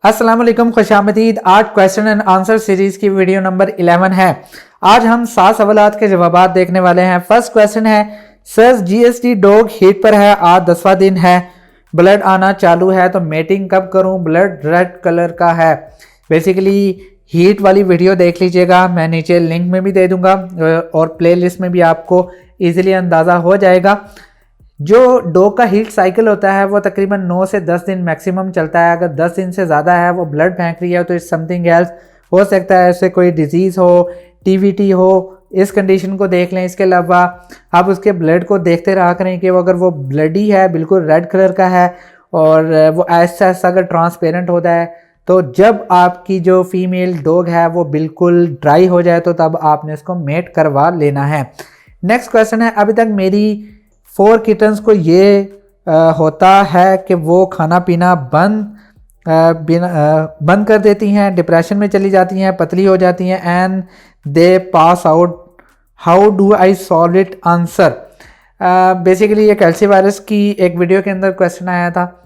अस्सलाम वालेकुम, खुशामदीद। आज क्वेश्चन एंड आंसर सीरीज की वीडियो नंबर 11 है। आज हम 7 सवालात के जवाब देखने वाले हैं। फर्स्ट क्वेश्चन है, सर जीएसटी डॉग हीट पर है, आज 10वां दिन है, ब्लड आना चालू है, तो मेटिंग कब करूं? ब्लड रेड कलर का है। बेसिकली हीट वाली वीडियो देख लीजिएगा, मैं नीचे लिंक में भी दे दूंगा और प्लेलिस्ट में भी आपको इजीली अंदाज़ा हो जाएगा। जो डॉग का हीट साइकिल होता है वो तकरीबन 9 से 10 दिन मैक्सिमम चलता है। अगर 10 दिन से ज़्यादा है, वो ब्लड फेंक रही है, तो इस समथिंग एल्स हो सकता है, ऐसे कोई डिजीज़ हो, टीवीटी हो, इस कंडीशन को देख लें। इसके अलावा आप उसके ब्लड को देखते रहा करें कि अगर वो ब्लडी है, बिल्कुल रेड कलर का है और वो ऐसा ऐसा अगर ट्रांसपेरेंट होता है, तो जब आपकी जो फीमेल डॉग है वो बिल्कुल ड्राई हो जाए तो तब आपने उसको मेट करवा लेना है। नेक्स्ट क्वेश्चन है, अभी तक मेरी 4 किटन्स को ये होता है कि वो खाना पीना बंद कर देती हैं, डिप्रेशन में चली जाती हैं, पतली हो जाती हैं and they pass out, how do I solve it? Answer. Basically ये कैल्सी वायरस की एक वीडियो के अंदर क्वेश्चन आया था।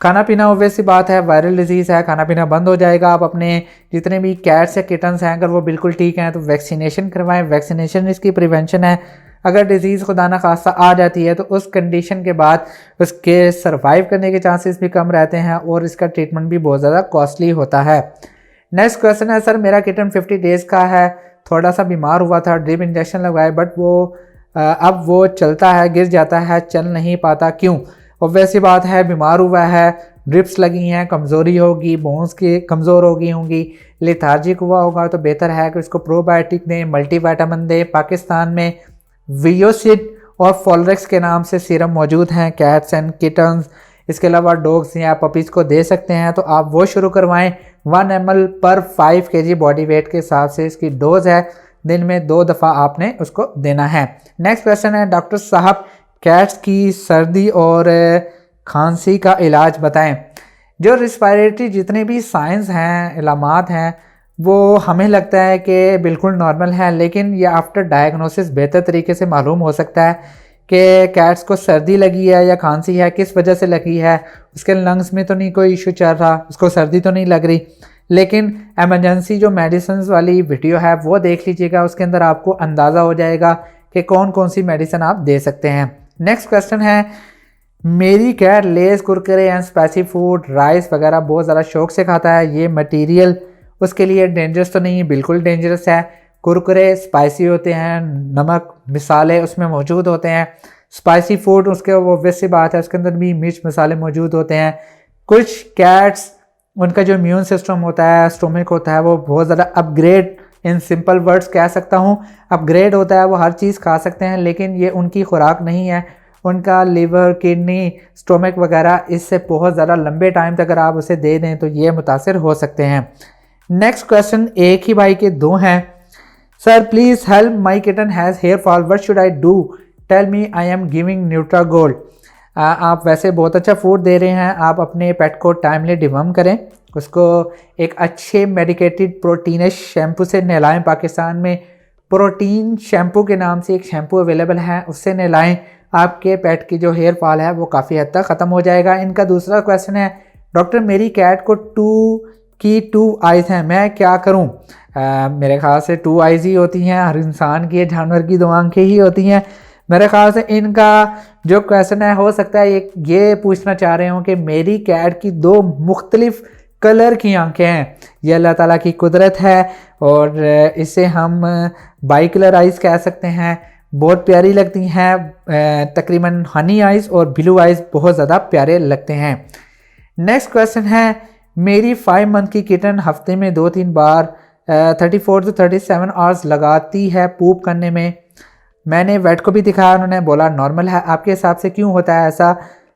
खाना पीना ऑब्वियस सी बात है, वायरल डिजीज़ है, खाना पीना बंद हो जाएगा। आप अपने जितने भी कैट्स या किटन्स हैं, अगर वो बिल्कुल ठीक हैं तो वैक्सीनेशन करवाएं। वैक्सीनेशन इसकी प्रिवेंशन है। अगर डिजीज़ खुदा ना खास्ता आ जाती है तो उस कंडीशन के बाद उसके सर्वाइव करने के चांसेस भी कम रहते हैं और इसका ट्रीटमेंट भी बहुत ज़्यादा कॉस्टली होता है। नेक्स्ट क्वेश्चन है, सर मेरा किटन 50 डेज़ का है, थोड़ा सा बीमार हुआ था, ड्रिप इंजेक्शन लगवाए, बट वो अब वो चलता है, गिर जाता है, चल नहीं पाता, क्यों? ऑब्वियस सी बात है, बीमार हुआ है, ड्रिप्स लगी हैं, कमज़ोरी होगी, बोन्स की कमज़ोर हो गई होंगी, लेथार्जिक हुआ होगा, तो बेहतर है कि उसको प्रोबायोटिक दें, मल्टीविटामिन दें। पाकिस्तान में वियोसिड और फॉलरेक्स के नाम से सीरम मौजूद हैं कैट्स एंड किटन्स। इसके अलावा डॉग्स या पपीज़ को दे सकते हैं, तो आप वो शुरू करवाएं। 1 ml पर 5 kg बॉडी वेट के हिसाब से इसकी डोज है, दिन में 2 दफ़ा आपने उसको देना है। नेक्स्ट क्वेश्चन है, डॉक्टर साहब कैट्स की सर्दी और खांसी का इलाज बताएं। जो रिस्पायरेटरी जितने भी साइंस हैं, इलामात हैं, वो हमें लगता है कि बिल्कुल नॉर्मल है, लेकिन ये आफ्टर डायग्नोसिस बेहतर तरीके से मालूम हो सकता है कि कैट्स को सर्दी लगी है या खांसी है, किस वजह से लगी है। उसके लंग्स में तो नहीं कोई इशू चल रहा, उसको सर्दी तो नहीं लग रही, लेकिन एमरजेंसी जो मेडिसिन वाली वीडियो है वो देख लीजिएगा, उसके अंदर आपको अंदाज़ा हो जाएगा कि कौन कौन सी मेडिसिन आप दे सकते हैं। नेक्स्ट क्वेश्चन है, मेरी cat Lay's, Kurkure and spicy food, rice वगैरह बहुत ज़्यादा शौक से खाता है, ये मटेरियल उसके लिए डेंजरस तो नहीं? बिल्कुल डेंजरस है। कुरकुरे स्पाइसी होते हैं, नमक मिसाले उसमें मौजूद होते हैं। स्पाइसी फूड उसके ऑब्वियस सी बात है, उसके अंदर भी मिर्च मसाले मौजूद होते हैं। कुछ कैट्स, उनका जो इम्यून सिस्टम होता है, स्टोमिक होता है, वो बहुत ज़्यादा अपग्रेड, इन सिंपल वर्ड्स कह सकता हूँ, अपग्रेड होता है। वो हर चीज़ खा सकते हैं, लेकिन ये उनकी खुराक नहीं है। उनका लिवर, किडनी, स्टोमिक वगैरह इससे बहुत ज़्यादा लंबे टाइम तक अगर आप उसे दे दें तो ये मुतासर हो सकते हैं। नेक्स्ट क्वेश्चन, एक ही भाई के 2 हैं। Sir please help, my kitten has hair fall, what should I do? Tell me, I am giving Nutragold. आप वैसे बहुत अच्छा फूड दे रहे हैं, आप अपने पेट को टाइमली डिवर्म करें, उसको एक अच्छे मेडिकेटेड प्रोटीनस शैम्पू से नहलाएं। पाकिस्तान में प्रोटीन शैम्पू के नाम से एक शैम्पू अवेलेबल है, उससे नहलाएं। आपके पेट की जो हेयर फॉल है वो काफ़ी हद तक ख़त्म हो जाएगा। इनका दूसरा क्वेश्चन है, डॉक्टर मेरी कैट को 2 आइज़ हैं, मैं क्या करूं? मेरे ख्याल से 2 आइज़ ही होती हैं, हर इंसान की, जानवर की 2 आंखें ही होती हैं। मेरे ख्याल से इनका जो क्वेश्चन है, हो सकता है ये पूछना चाह रहे हो कि मेरी कैट की 2 मुख्तलिफ कलर की आंखें हैं। ये अल्लाह ताला की कुदरत है और इसे हम बाई कलर आइज़ कह सकते हैं, बहुत प्यारी लगती हैं। तकरीबन हनी आइज़ और ब्लू आइज़ बहुत ज़्यादा प्यारे लगते हैं। नेक्स्ट क्वेश्चन है, मेरी 5 मंथ की किटन हफ्ते में 2-3 बार 34 to 37 आवर्स लगाती है पूप करने में। मैंने वेट को भी दिखाया, उन्होंने बोला नॉर्मल है। आपके हिसाब से क्यों होता है ऐसा?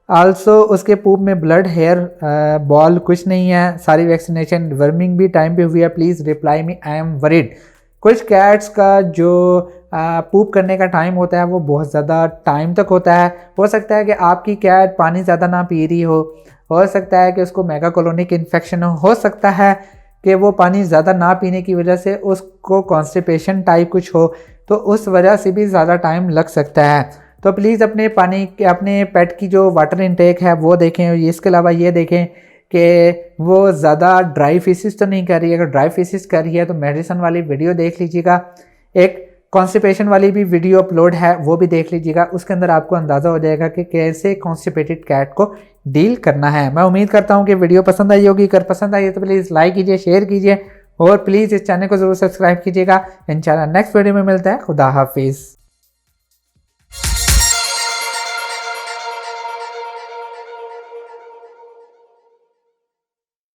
आल्सो उसके पूप में ब्लड, हेयर बॉल कुछ नहीं है, सारी वैक्सीनेशन, वर्मिंग भी टाइम पे हुई है। Please reply me, I am worried. कुछ कैट्स का जो पूप करने का टाइम होता है वो बहुत ज़्यादा टाइम तक होता है। हो सकता है कि आपकी कैट पानी ज़्यादा ना पी रही हो सकता है कि उसको मेगा कॉलोनिक इन्फेक्शन हो सकता है कि वो पानी ज़्यादा ना पीने की वजह से उसको कॉन्स्टिपेशन टाइप कुछ हो, तो उस वजह से भी ज़्यादा टाइम लग सकता है। तो प्लीज़ अपने पेट की जो वाटर इनटेक है वो देखें। इसके अलावा ये देखें कि वो ज़्यादा ड्राई फिशेस तो नहीं कर रही है। अगर ड्राई फिशेस कर रही है तो मेडिसिन वाली वीडियो देख लीजिएगा। एक कॉन्स्टिपेशन वाली भी वीडियो अपलोड है, वो भी देख लीजिएगा। उसके अंदर आपको अंदाज़ा हो जाएगा कि कैसे कॉन्स्टिपेटेड कैट को डील करना है। मैं उम्मीद करता हूँ कि वीडियो पसंद आई होगी। अगर पसंद आई है तो प्लीज़ लाइक कीजिए, शेयर कीजिए और प्लीज़ इस चैनल को ज़रूर सब्सक्राइब कीजिएगा। इंशाल्लाह नेक्स्ट वीडियो में मिलता है। खुदा हाफिज़।